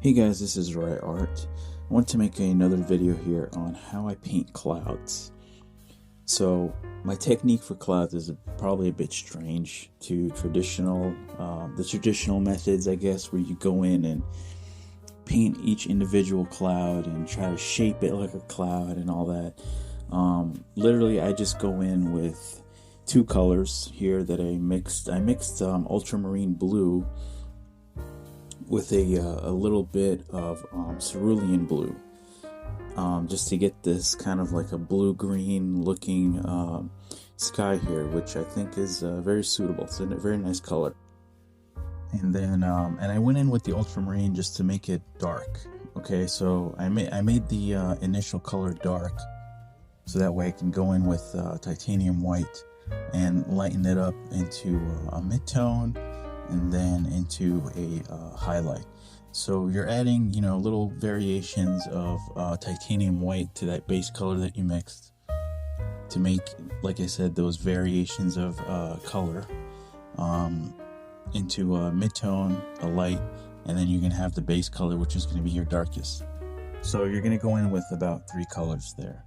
Hey guys, this is Right Art. I want to make another video here on how I paint clouds. So my technique for clouds is probably a bit strange to the traditional methods, I guess, where you go in and paint each individual cloud and try to shape it like a cloud and all that. Literally, I just go in with two colors here that I mixed. I mixed ultramarine blue with a little bit of cerulean blue, just to get this kind of like a blue-green looking sky here, which I think is very suitable. It's a very nice color. And then and I went in with the ultramarine just to make it dark. Okay, so I made the initial color dark, so that way I can go in with titanium white and lighten it up into a midtone and then into a highlight. So you're adding, little variations of titanium white to that base color that you mixed to make, like I said, those variations of color into a midtone, a light, and then you're going to have the base color, which is going to be your darkest. So you're going to go in with about 3 colors there.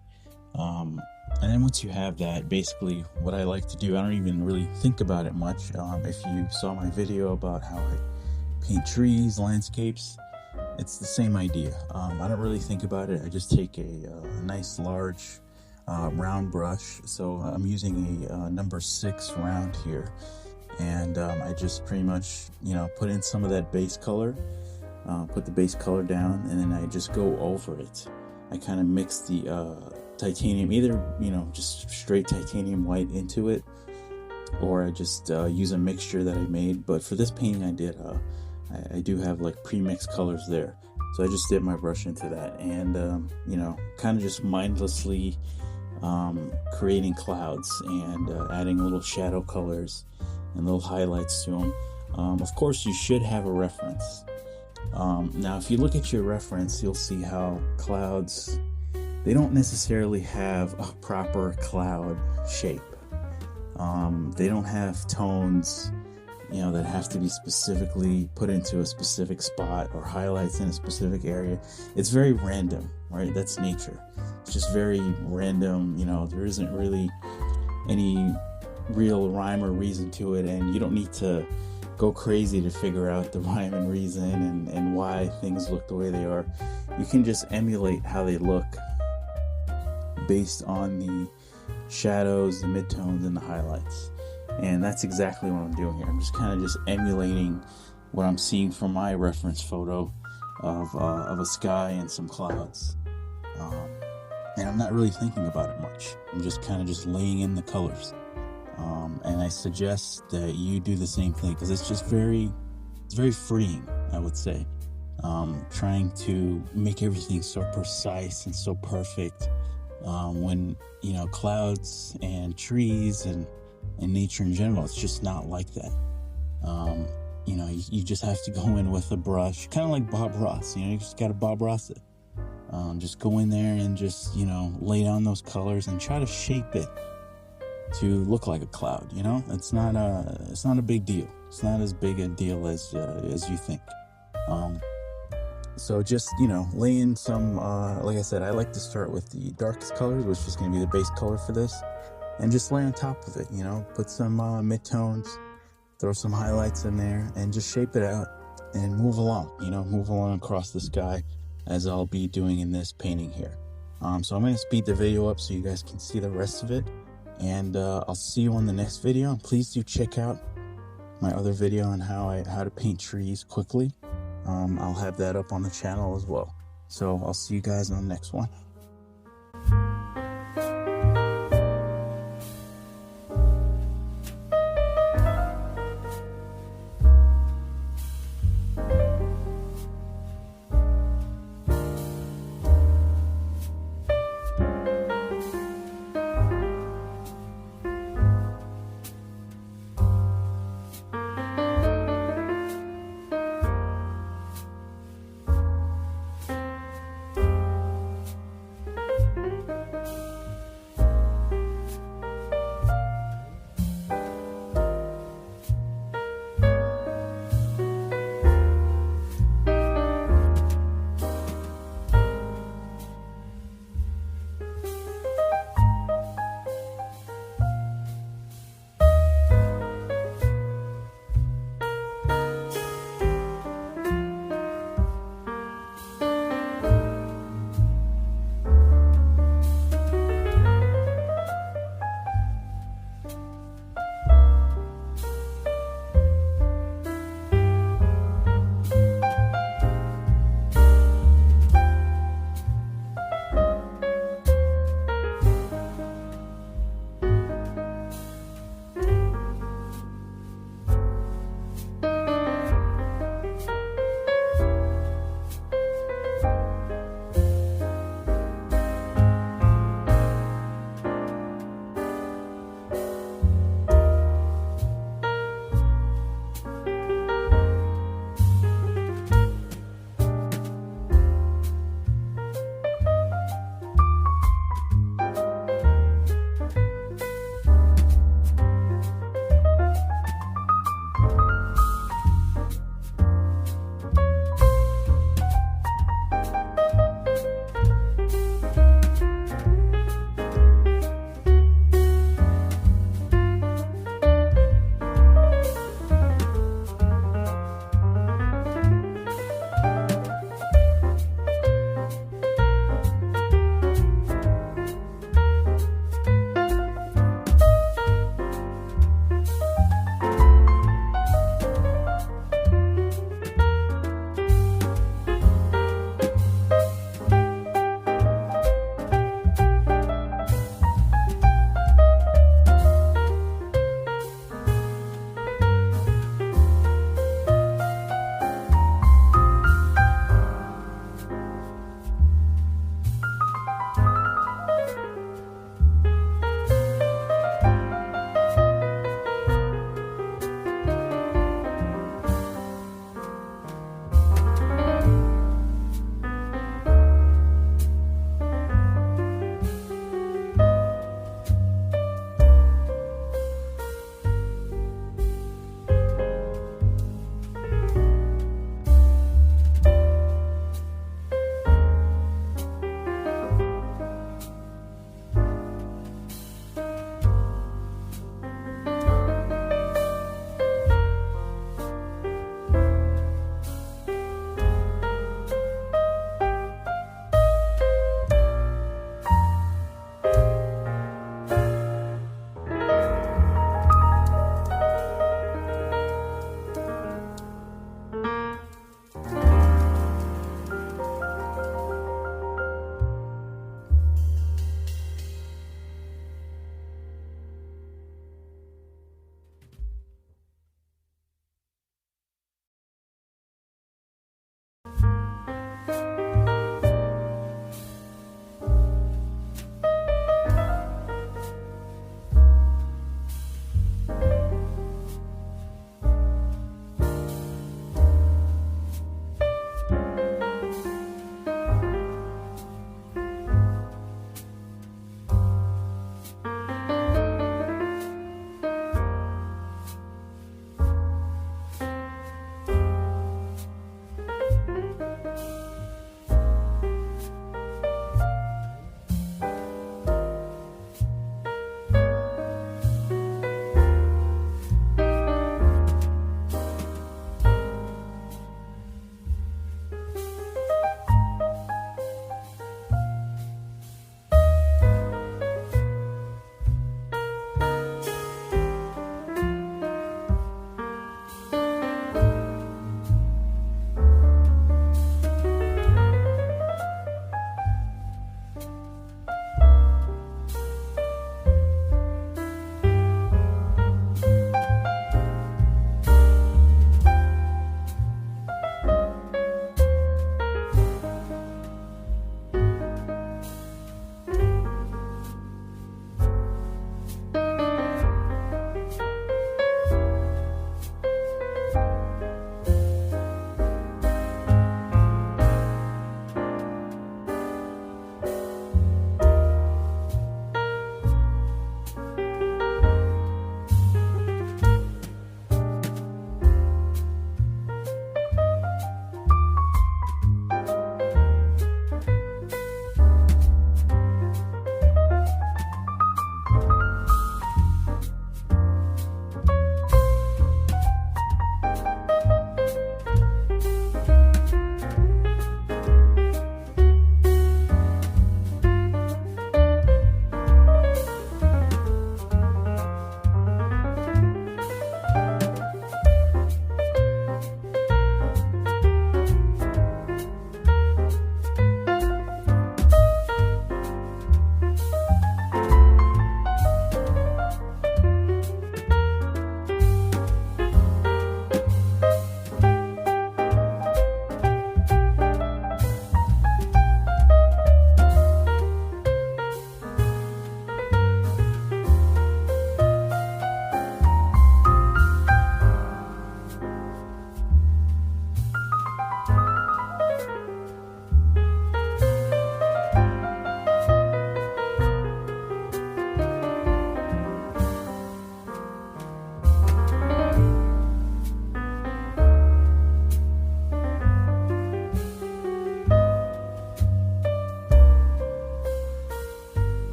And then once you have that, basically what I like to do, I don't even really think about it much. If you saw my video about how I paint trees, landscapes, it's the same idea. I don't really think about it. I just take a nice large round brush. So I'm using a number 6 round here. And I just pretty much, put in some of that base color, put the base color down, and then I just go over it. I kind of mix the titanium, either just straight titanium white into it, or I just use a mixture that I made. But for this painting I do have like pre-mixed colors there, so I just dip my brush into that and kind of just mindlessly creating clouds and adding little shadow colors and little highlights to them. Of course you should have a reference. Now if you look at your reference, you'll see how clouds, they don't necessarily have a proper cloud shape. They don't have tones, that have to be specifically put into a specific spot or highlights in a specific area. It's very random, right? That's nature. It's just very random. There isn't really any real rhyme or reason to it, and you don't need to go crazy to figure out the rhyme and reason and why things look the way they are. You can just emulate how they look based on the shadows, the midtones, and the highlights. And that's exactly what I'm doing here. I'm just kind of emulating what I'm seeing from my reference photo of a sky and some clouds. And I'm not really thinking about it much. I'm just kind of laying in the colors. And I suggest that you do the same thing, because it's very freeing, I would say. Trying to make everything so precise and so perfect. When clouds and trees and nature in general, it's just not like that. You just have to go in with a brush, kind of like Bob Ross. You just got to Bob Ross it. Just go in there and just lay down those colors and try to shape it to look like a cloud. It's not a big deal. It's not as big a deal as you think. So just, lay in some, like I said, I like to start with the darkest colors, which is going to be the base color for this, and just lay on top of it, put some midtones, throw some highlights in there, and just shape it out and move along across the sky, as I'll be doing in this painting here. So I'm going to speed the video up so you guys can see the rest of it, and I'll see you on the next video. And please do check out my other video on how to paint trees quickly. I'll have that up on the channel as well. So I'll see you guys on the next one.